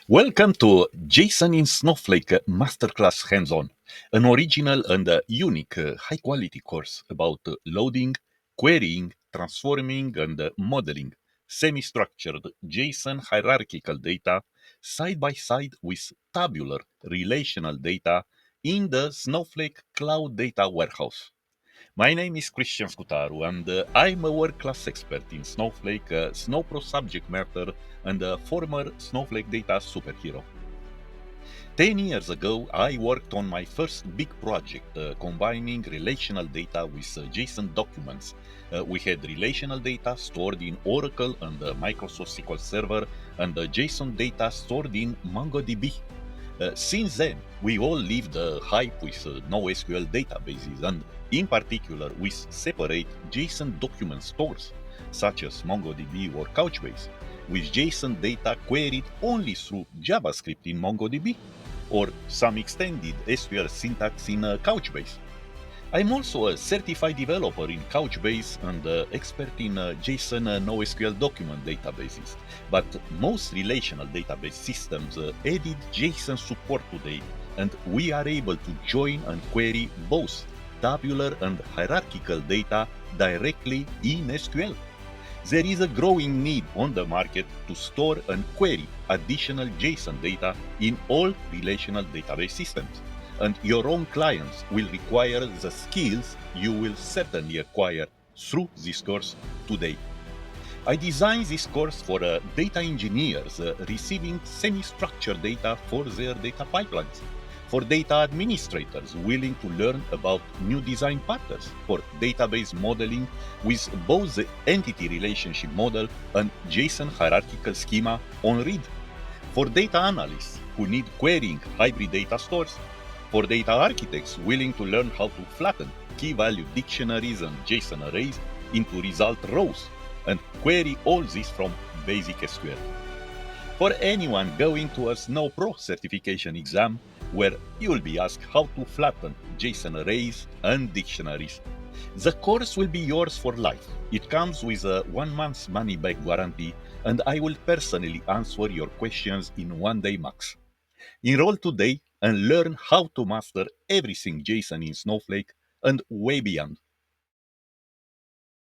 Welcome to JSON in Snowflake Masterclass Hands-On, an original and unique high-quality course about loading, querying, transforming, and modeling semi-structured JSON hierarchical data side by side with tabular relational data in the Snowflake Cloud Data Warehouse. My name is Cristian Scutaru, and I'm a world-class expert in Snowflake, Snowpro subject matter, and a former Snowflake data superhero. 10 years ago, I worked on my first big project combining relational data with JSON documents. We had relational data stored in Oracle and Microsoft SQL Server, and JSON data stored in MongoDB. Since then, we all lived the hype with NoSQL databases and, in particular, with separate JSON document stores, such as MongoDB or Couchbase, with JSON data queried only through JavaScript in MongoDB, or some extended SQL syntax in Couchbase. I'm also a certified developer in Couchbase and expert in JSON NoSQL document databases. But most relational database systems added JSON support today, and we are able to join and query both tabular and hierarchical data directly in SQL. There is a growing need on the market to store and query additional JSON data in all relational database systems, and your own clients will require the skills you will certainly acquire through this course today. I designed this course for data engineers receiving semi-structured data for their data pipelines, for data administrators willing to learn about new design patterns for database modeling with both the entity relationship model and JSON hierarchical schema on read, for data analysts who need querying hybrid data stores, for data architects willing to learn how to flatten key-value dictionaries and JSON arrays into result rows, and query all this from basic SQL. For anyone going to a SnowPro certification exam, where you'll be asked how to flatten JSON arrays and dictionaries. The course will be yours for life. It comes with a 1 month money back guarantee, and I will personally answer your questions in 1 day max. Enroll today and learn how to master everything JSON in Snowflake and way beyond.